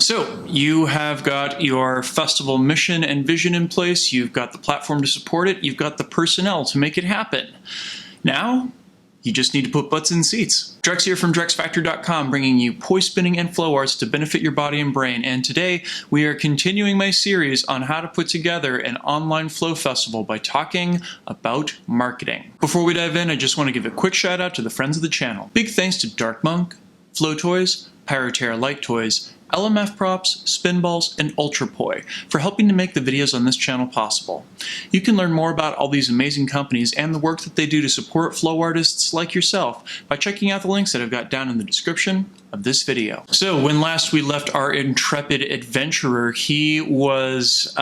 So you have got your festival mission and vision in place, you've got the platform to support it, you've got the personnel to make it happen. Now, you just need to put butts in seats. Drex here from DrexFactor.com, bringing you poi spinning and flow arts to benefit your body and brain. And today we are continuing my series on how to put together an online flow festival by talking about marketing. Before we dive in, I just want to give a quick shout out to the friends of the channel. Big thanks to Dark Monk, Flow Toys, Pyroterra Light Toys, LMF Props, Spinballs, and Ultrapoi for helping to make the videos on this channel possible. You can learn more about all these amazing companies and the work that they do to support flow artists like yourself by checking out the links that I've got down in the description of this video. So when last we left our intrepid adventurer, he was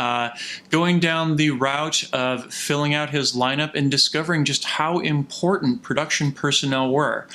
going down the route of filling out his lineup and discovering just how important production personnel were.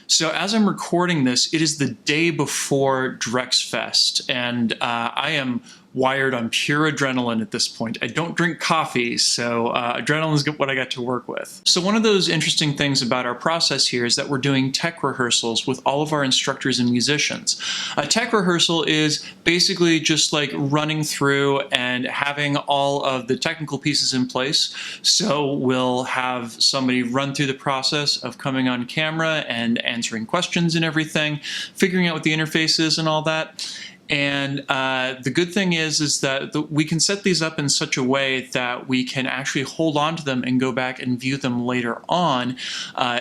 So as I'm recording this, it is the day before DrexFest, and I am wired on pure adrenaline at this point. I don't drink coffee, so adrenaline is what I got to work with. So one of those interesting things about our process here is that we're doing tech rehearsals with all of our instructors and musicians. A tech rehearsal is basically just like running through and having all of the technical pieces in place. So we'll have somebody run through the process of coming on camera and answering questions and everything, figuring out what the interface is and all that. And the good thing is that we can set these up in such a way that we can actually hold on to them and go back and view them later on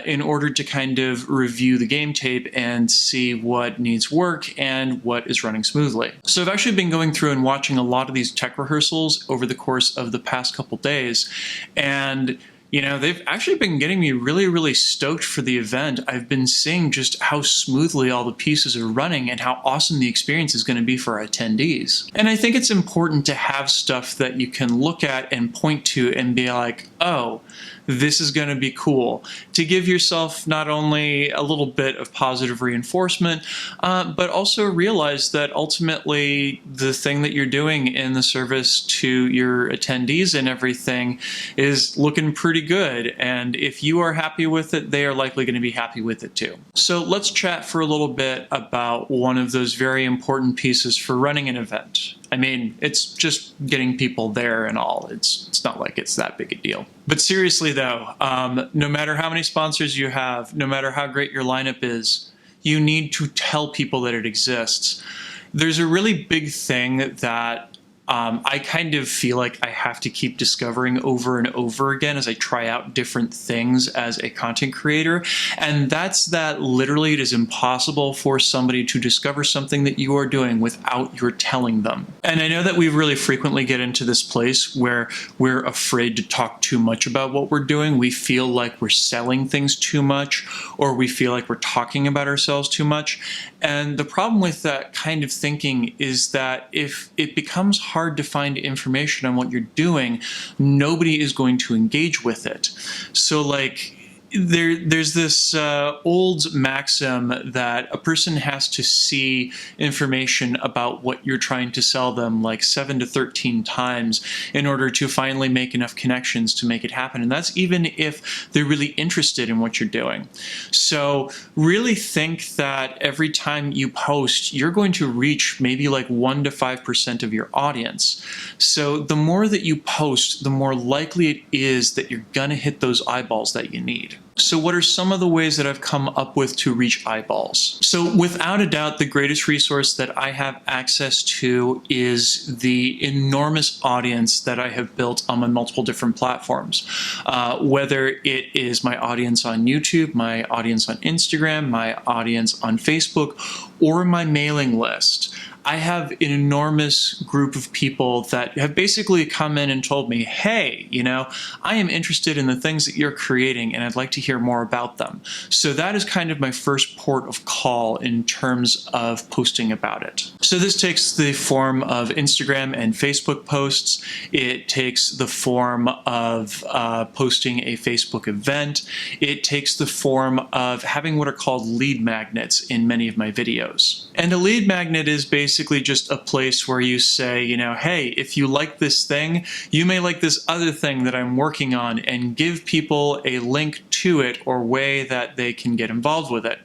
in order to kind of review the game tape and see what needs work and what is running smoothly. So I've actually been going through and watching a lot of these tech rehearsals over the course of the past couple days, and you know, they've actually been getting me really stoked for the event. I've been seeing just how smoothly all the pieces are running and how awesome the experience is going to be for our attendees. And I think it's important to have stuff that you can look at and point to and be like, oh, this is going to be cool, to give yourself not only a little bit of positive reinforcement, but also realize that ultimately the thing that you're doing in the service to your attendees and everything is looking pretty good. And if you are happy with it, they are likely going to be happy with it too. So let's chat for a little bit about one of those very important pieces for running an event. I mean, it's just getting people there and all. It's not like it's that big a deal. But seriously though, no matter how many sponsors you have, no matter how great your lineup is, you need to tell people that it exists. There's a really big thing that I kind of feel like I have to keep discovering over and over again as I try out different things as a content creator, and that's that literally it is impossible for somebody to discover something that you are doing without your telling them. And I know that we really frequently get into this place where we're afraid to talk too much about what we're doing. We feel like we're selling things too much, or we feel like we're talking about ourselves too much. And the problem with that kind of thinking is that if it becomes hard to find information on what you're doing, nobody is going to engage with it. So like there's this old maxim that a person has to see information about what you're trying to sell them like 7 to 13 times in order to finally make enough connections to make it happen. And that's even if they're really interested in what you're doing. So really think that every time you post, you're going to reach maybe like 1 to 5% of your audience. So the more that you post, the more likely it is that you're gonna hit those eyeballs that you need. So what are some of the ways that I've come up with to reach eyeballs? So without a doubt, the greatest resource that I have access to is the enormous audience that I have built on my multiple different platforms. Whether it is my audience on YouTube, my audience on Instagram, my audience on Facebook, or my mailing list. I have an enormous group of people that have basically come in and told me, hey, you know, I am interested in the things that you're creating and I'd like to hear more about them. So that is kind of my first port of call in terms of posting about it. So this takes the form of Instagram and Facebook posts. It takes the form of posting a Facebook event. It takes the form of having what are called lead magnets in many of my videos. And a lead magnet is basically basically just a place where you say, you know, hey, if you like this thing, you may like this other thing that I'm working on, and give people a link to it or way that they can get involved with it.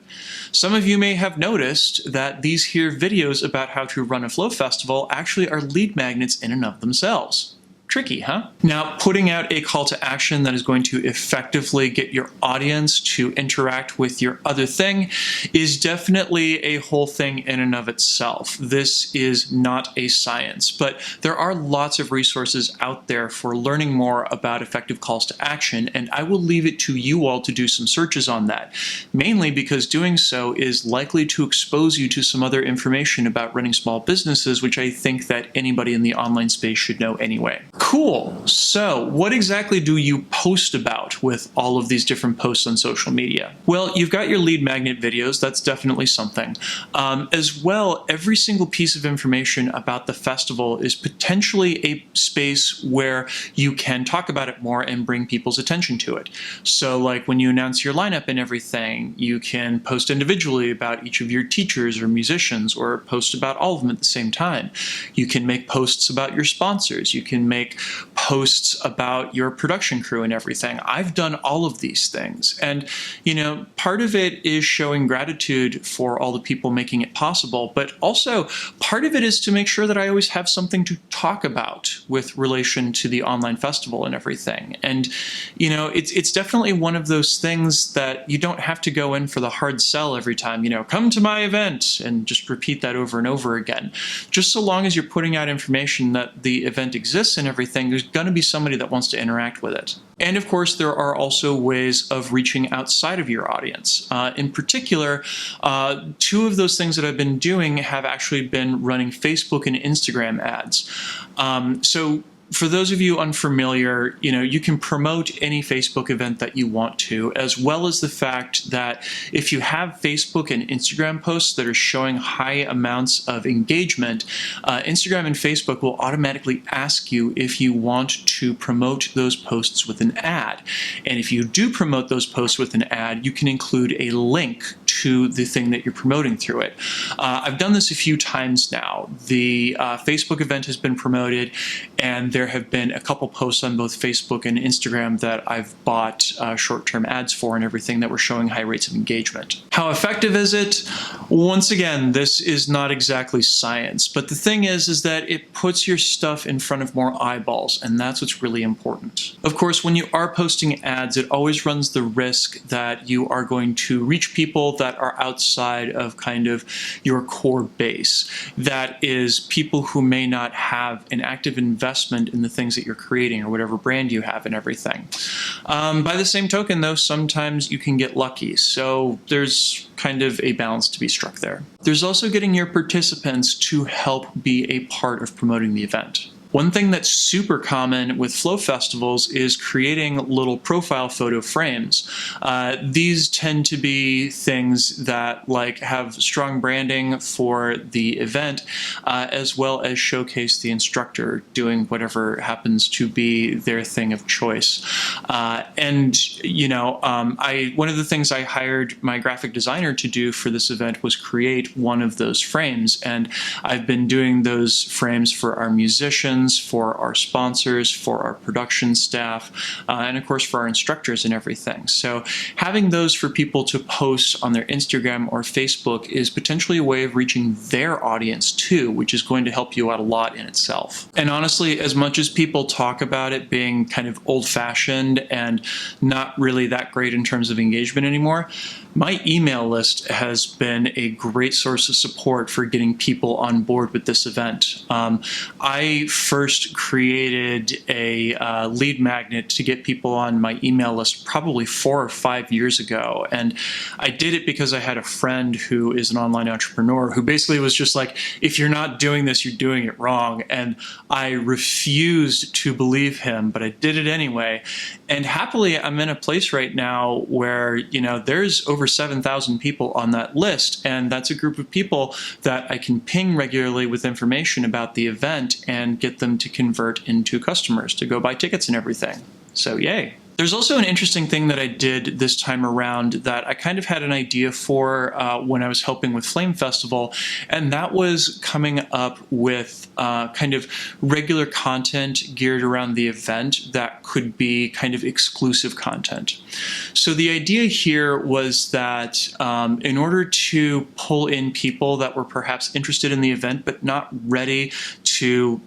Some of you may have noticed that these here videos about how to run a flow festival actually are lead magnets in and of themselves. Tricky, huh? Now, putting out a call to action that is going to effectively get your audience to interact with your other thing is definitely a whole thing in and of itself. This is not a science, but there are lots of resources out there for learning more about effective calls to action, and I will leave it to you all to do some searches on that, mainly because doing so is likely to expose you to some other information about running small businesses, which I think that anybody in the online space should know anyway. Cool. So what exactly do you post about with all of these different posts on social media? Well, you've got your lead magnet videos. That's definitely something. As well, every single piece of information about the festival is potentially a space where you can talk about it more and bring people's attention to it. So like when you announce your lineup and everything, you can post individually about each of your teachers or musicians, or post about all of them at the same time. You can make posts about your sponsors. You can make posts about your production crew and everything. I've done all of these things. And, you know, part of it is showing gratitude for all the people making it possible, but also part of it is to make sure that I always have something to talk about with relation to the online festival and everything. And, you know, it's definitely one of those things that you don't have to go in for the hard sell every time, you know, come to my event and just repeat that over and over again. Just so long as you're putting out information that the event exists and everything, there's going to be somebody that wants to interact with it. And of course, there are also ways of reaching outside of your audience. In particular, two of those things that I've been doing have actually been running Facebook and Instagram ads. So for those of you unfamiliar, you know, you can promote any Facebook event that you want to, as well as the fact that if you have Facebook and Instagram posts that are showing high amounts of engagement, Instagram and Facebook will automatically ask you if you want to promote those posts with an ad. And if you do promote those posts with an ad, you can include a link to the thing that you're promoting through it. I've done this a few times now. The Facebook event has been promoted, and there have been a couple posts on both Facebook and Instagram that I've bought short-term ads for and everything that were showing high rates of engagement. How effective is it? Once again, this is not exactly science, but the thing is that it puts your stuff in front of more eyeballs, and that's what's really important. Of course, when you are posting ads, it always runs the risk that you are going to reach people that are outside of kind of your core base. That is people who may not have an active investment in the things that you're creating or whatever brand you have and everything. By the same token, though, sometimes you can get lucky. So there's kind of a balance to be struck there. There's also getting your participants to help be a part of promoting the event. One thing that's super common with flow festivals is creating little profile photo frames. These tend to be things that like have strong branding for the event, as well as showcase the instructor doing whatever happens to be their thing of choice. And you know, one of the things I hired my graphic designer to do for this event was create one of those frames, and I've been doing those frames for our musicians, for our sponsors, for our production staff, and of course for our instructors and everything. So having those for people to post on their Instagram or Facebook is potentially a way of reaching their audience too, which is going to help you out a lot in itself. And honestly, as much as people talk about it being kind of old-fashioned and not really that great in terms of engagement anymore, my email list has been a great source of support for getting people on board with this event. I first created a lead magnet to get people on my email list probably 4 or 5 years ago. And I did it because I had a friend who is an online entrepreneur who basically was just like, if you're not doing this, you're doing it wrong. And I refused to believe him, but I did it anyway. And happily, I'm in a place right now where, you know, there's over 7,000 people on that list, and that's a group of people that I can ping regularly with information about the event and get them to convert into customers to go buy tickets and everything. So yay. There's also an interesting thing that I did this time around that I kind of had an idea for when I was helping with Flame Festival, and that was coming up with kind of regular content geared around the event that could be kind of exclusive content. So the idea here was that in order to pull in people that were perhaps interested in the event but not ready to,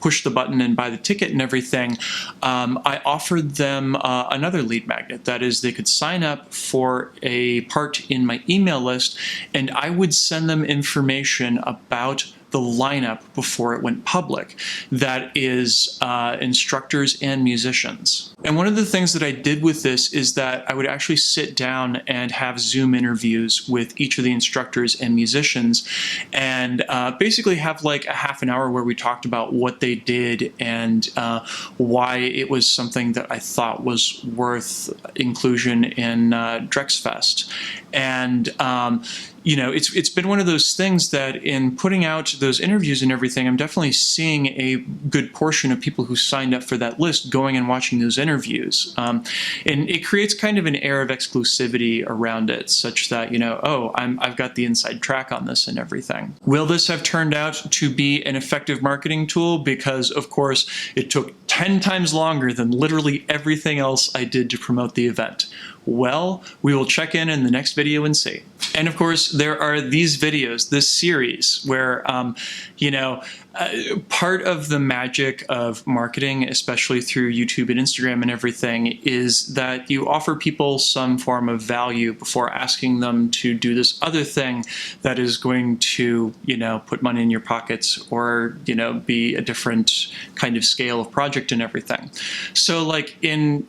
push the button and buy the ticket and everything, I offered them another lead magnet. That is, they could sign up for a part in my email list, and I would send them information about the lineup before it went public. That is instructors and musicians. And one of the things that I did with this is that I would actually sit down and have Zoom interviews with each of the instructors and musicians, and basically have like a half an hour where we talked about what they did and why it was something that I thought was worth inclusion in Drexfest. And it's been one of those things that in putting out those interviews and everything, I'm definitely seeing a good portion of people who signed up for that list going and watching those interviews. And it creates kind of an air of exclusivity around it, such that, I've got the inside track on this and everything. Will this have turned out to be an effective marketing tool? Because, of course, it took 10 times longer than literally everything else I did to promote the event. Well, we will check in the next video and see. And of course, there are these videos, this series, where, part of the magic of marketing, especially through YouTube and Instagram and everything, is that you offer people some form of value before asking them to do this other thing that is going to, put money in your pockets or, be a different kind of scale of project and everything. So like in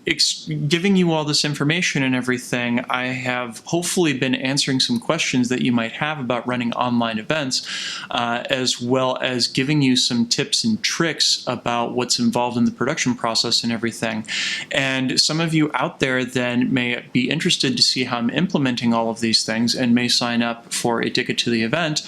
giving you all this information and everything, I have hopefully been answering some questions that you might have about running online events, as well as giving you some tips and tricks about what's involved in the production process and everything. And some of you out there then may be interested to see how I'm implementing all of these things and may sign up for a ticket to the event,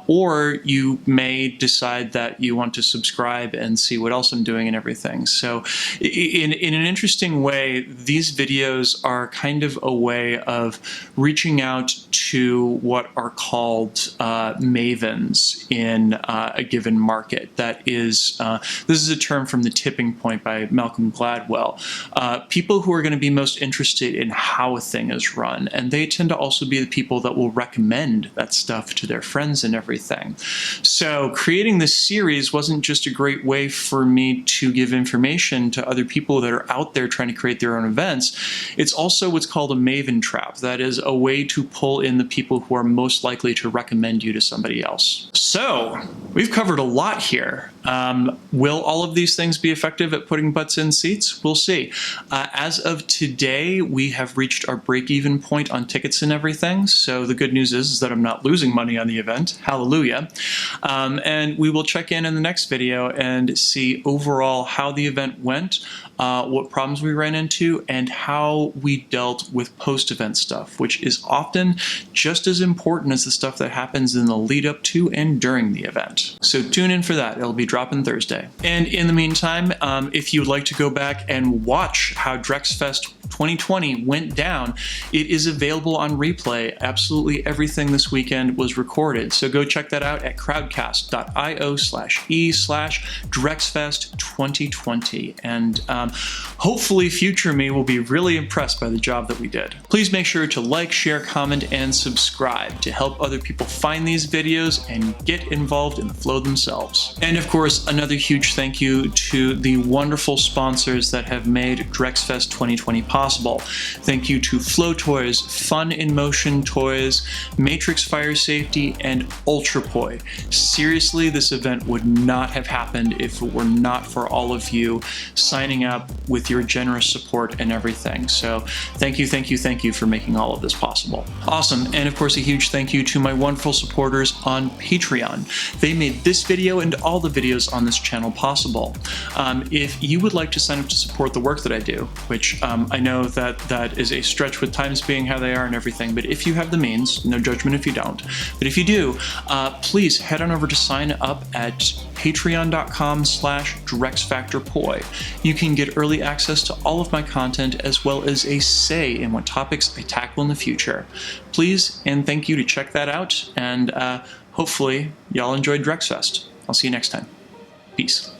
or you may decide that you want to subscribe and see what else I'm doing and everything. So in an interesting way, these videos are kind of a way of reaching out to what are called mavens in a given market. That is, this is a term from The Tipping Point by Malcolm Gladwell. People who are going to be most interested in how a thing is run, and they tend to also be the people that will recommend that stuff to their friends and everything. So creating this series wasn't just a great way for me to give information to other people that are out there trying to create their own events. It's also what's called a maven trap. That is a way to pull in the people who are most likely to recommend you to somebody else. So we've covered a lot here. Will all of these things be effective at putting butts in seats? We'll see. As of today, we have reached our break-even point on tickets and everything. So the good news is that I'm not losing money on the event. Hallelujah. And we will check in the next video and see overall how the event went, what problems we ran into, and how we dealt with post-event stuff, which is often just as important as the stuff that happens in the lead up to and during the event. So tune in for that. It'll be dropping Thursday. And in the meantime, if you would like to go back and watch how Drexfest 2020 went down, it is available on replay. Absolutely everything this weekend was recorded. So go check that out at crowdcast.io/e/DrexFest2020. And hopefully future me will be really impressed by the job that we did. Please make sure to like, share, comment, and subscribe to help other people find these videos and get involved in the flow themselves. And of course, another huge thank you to the wonderful sponsors that have made Drexfest 2020 possible. Thank you to Flow Toys, Fun in Motion Toys, Matrix Fire Safety, and Ultrapoi. Seriously, this event would not have happened if it were not for all of you signing up with your generous support and everything. So thank you, thank you, thank you for making all of this possible. Awesome. And of course, a huge thank you to my wonderful supporters on Patreon. They made this video and all the videos videos on this channel possible. If you would like to sign up to support the work that I do, which I know that is a stretch with times being how they are and everything, but if you have the means, no judgment if you don't, but if you do, please head on over to sign up at patreon.com/DrexFactorPoi. You can get early access to all of my content as well as a say in what topics I tackle in the future. Please and thank you to check that out, and hopefully y'all enjoyed DrexFest. I'll see you next time. Peace.